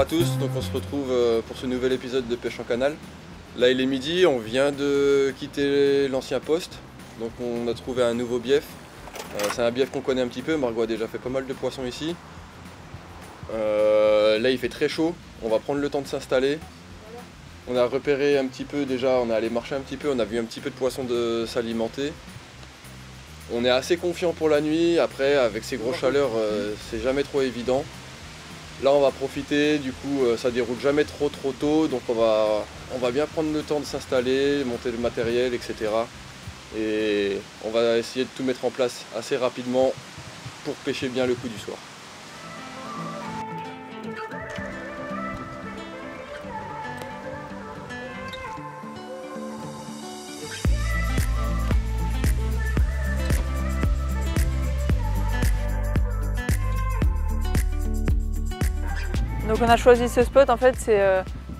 à tous, donc on se retrouve pour ce nouvel épisode de Pêche en canal. Là il est midi, on vient de quitter l'ancien poste, donc on a trouvé un nouveau bief. C'est un bief qu'on connaît un petit peu, Margot a déjà fait pas mal de poissons ici. Là il fait très chaud, on va prendre le temps de s'installer. On a repéré un petit peu déjà, on est allé marcher un petit peu, on a vu un petit peu de poissons s'alimenter. On est assez confiant pour la nuit, après avec ces grosses chaleurs c'est jamais trop évident. Là on va profiter, du coup ça déroule jamais trop tôt, donc on va bien prendre le temps de s'installer, monter le matériel, etc. Et on va essayer de tout mettre en place assez rapidement pour pêcher bien le coup du soir. Donc on a choisi ce spot, en fait c'est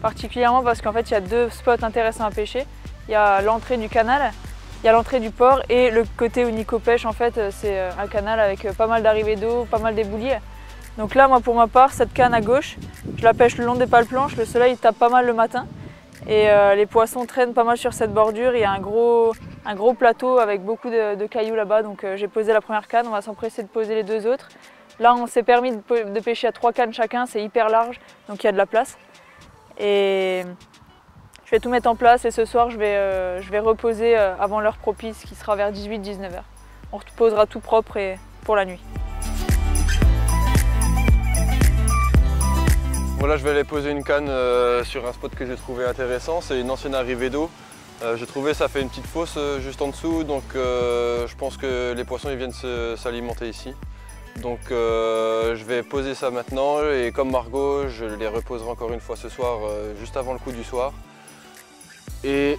particulièrement parce qu'en fait il y a deux spots intéressants à pêcher. Il y a l'entrée du canal, il y a l'entrée du port et le côté où Nico pêche, en fait c'est un canal avec pas mal d'arrivées d'eau, pas mal d'éboulis. Donc là moi pour ma part, cette canne à gauche, je la pêche le long des pales-planches, le soleil tape pas mal le matin et les poissons traînent pas mal sur cette bordure. Il y a un gros plateau avec beaucoup de cailloux là-bas, donc j'ai posé la première canne, on va s'empresser de poser les deux autres. Là, on s'est permis de pêcher à 3 cannes chacun, c'est hyper large, donc il y a de la place. Et je vais tout mettre en place et ce soir, je vais reposer avant l'heure propice qui sera vers 18-19 h. On reposera tout propre et pour la nuit. Voilà, je vais aller poser une canne sur un spot que j'ai trouvé intéressant, c'est une ancienne arrivée d'eau. J'ai trouvé ça fait une petite fosse juste en dessous, donc je pense que les poissons ils viennent s'alimenter ici. Donc je vais poser ça maintenant et comme Margot, je les reposerai encore une fois ce soir, juste avant le coup du soir. Et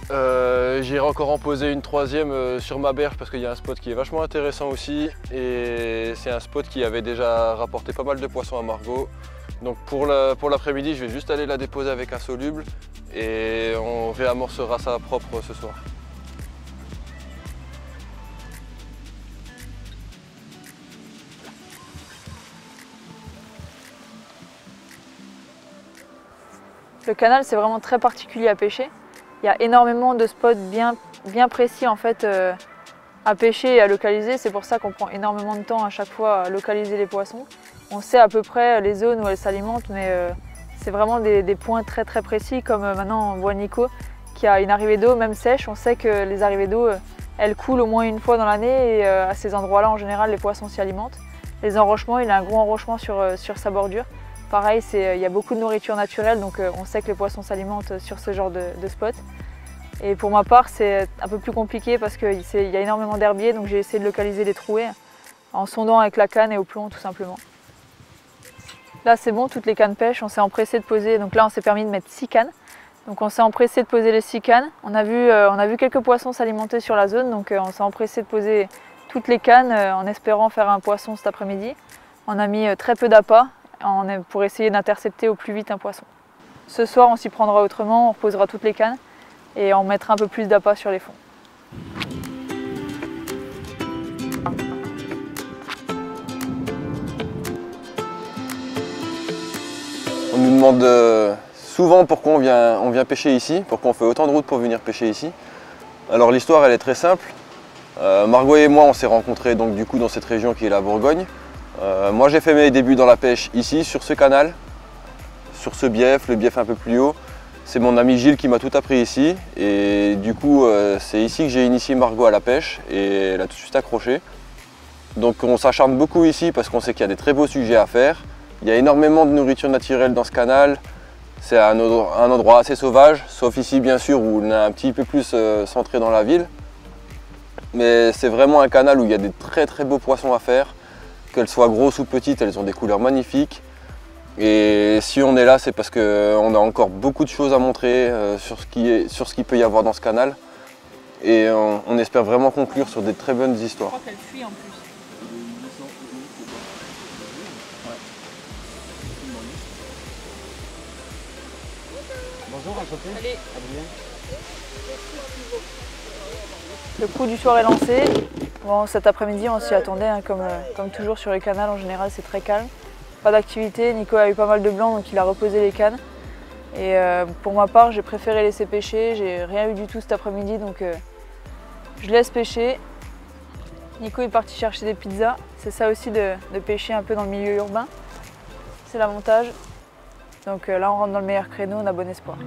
j'irai encore en poser une troisième sur ma berge parce qu'il y a un spot qui est vachement intéressant aussi. Et c'est un spot qui avait déjà rapporté pas mal de poissons à Margot. Donc pour l'après-midi, je vais juste aller la déposer avec un soluble et on réamorcera ça propre ce soir. Le canal, c'est vraiment très particulier à pêcher. Il y a énormément de spots bien précis en fait, à pêcher et à localiser. C'est pour ça qu'on prend énormément de temps à chaque fois à localiser les poissons. On sait à peu près les zones où elles s'alimentent, mais c'est vraiment des points très précis. Comme maintenant on voit Nico qui a une arrivée d'eau, même sèche. On sait que les arrivées d'eau, elles coulent au moins une fois dans l'année et à ces endroits-là, en général, les poissons s'y alimentent. Les enrochements, il a un gros enrochement sur sa bordure. Pareil, il y a beaucoup de nourriture naturelle, donc on sait que les poissons s'alimentent sur ce genre de spot. Et pour ma part, c'est un peu plus compliqué parce qu'il y a énormément d'herbiers, donc j'ai essayé de localiser les trouées en sondant avec la canne et au plomb tout simplement. Là c'est bon, toutes les cannes pêche, on s'est empressé de poser, donc là on s'est permis de mettre 6 cannes. Donc on s'est empressé de poser les 6 cannes. On a vu quelques poissons s'alimenter sur la zone, donc on s'est empressé de poser toutes les cannes en espérant faire un poisson cet après-midi. On a mis très peu d'appât pour essayer d'intercepter au plus vite un poisson. Ce soir on s'y prendra autrement, on reposera toutes les cannes et on mettra un peu plus d'appât sur les fonds. On nous demande souvent pourquoi on vient pêcher ici, pourquoi on fait autant de routes pour venir pêcher ici. Alors l'histoire elle est très simple. Margot et moi on s'est rencontrés donc du coup dans cette région qui est la Bourgogne. Moi j'ai fait mes débuts dans la pêche ici, sur ce canal, sur ce bief, le bief un peu plus haut. C'est mon ami Gilles qui m'a tout appris ici et du coup c'est ici que j'ai initié Margot à la pêche et elle a tout de suite accroché. Donc on s'acharne beaucoup ici parce qu'on sait qu'il y a des très beaux sujets à faire. Il y a énormément de nourriture naturelle dans ce canal. C'est un endroit assez sauvage, sauf ici bien sûr où on est un petit peu plus centré dans la ville. Mais c'est vraiment un canal où il y a des très beaux poissons à faire. Qu'elles soient grosses ou petites, elles ont des couleurs magnifiques. Et si on est là, c'est parce qu'on a encore beaucoup de choses à montrer sur ce qu'il peut y avoir dans ce canal. Et on espère vraiment conclure sur des très bonnes histoires. Je crois qu'elle fuit en plus. Bonjour, enchanté. Allez. Adrien. Le coup du soir est lancé. Bon, cet après-midi, on s'y attendait, hein, comme toujours sur les canals, en général, c'est très calme. pas d'activité. Nico a eu pas mal de blanc, donc il a reposé les cannes. Et pour ma part, j'ai préféré laisser pêcher. J'ai rien eu du tout cet après-midi, donc je laisse pêcher. Nico est parti chercher des pizzas. C'est ça aussi de pêcher un peu dans le milieu urbain. C'est l'avantage. Donc là, on rentre dans le meilleur créneau, on a bon espoir.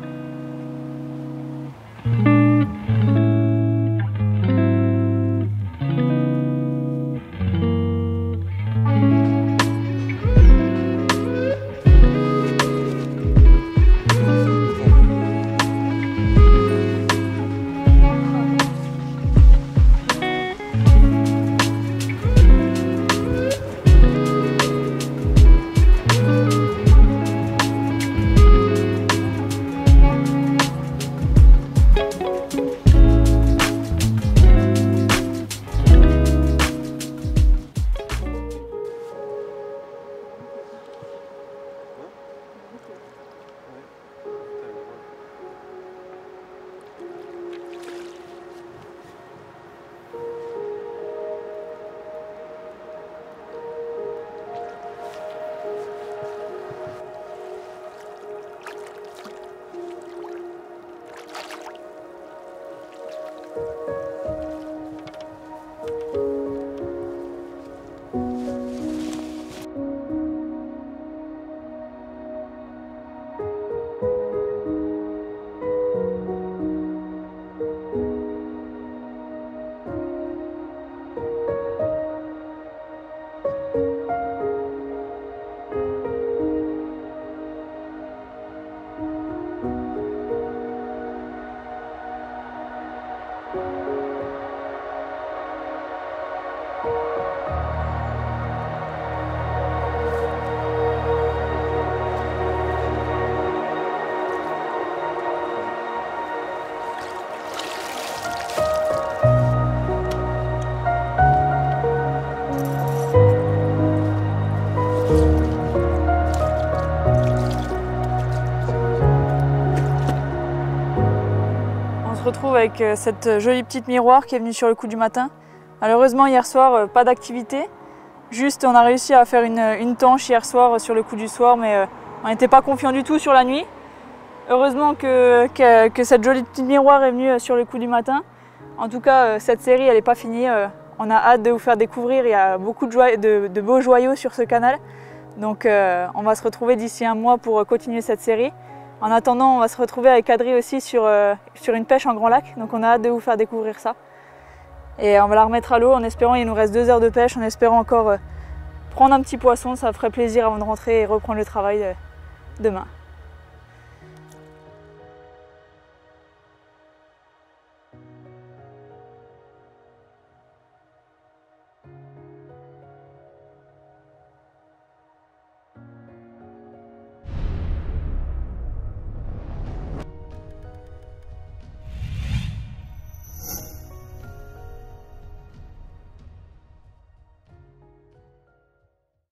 On se retrouve avec cette jolie petite miroir qui est venue sur le coup du matin. Malheureusement hier soir pas d'activité, juste on a réussi à faire une tanche hier soir sur le coup du soir, mais on n'était pas confiant du tout sur la nuit. Heureusement que cette jolie petite miroir est venue sur le coup du matin. En tout cas cette série elle n'est pas finie, on a hâte de vous faire découvrir, il y a beaucoup de beaux joyaux sur ce canal. Donc on va se retrouver d'ici un mois pour continuer cette série. En attendant, on va se retrouver avec Adri aussi sur une pêche en grand lac, donc on a hâte de vous faire découvrir ça. Et on va la remettre à l'eau en espérant, il nous reste 2 heures de pêche, en espérant encore prendre un petit poisson, ça ferait plaisir avant de rentrer et reprendre le travail demain.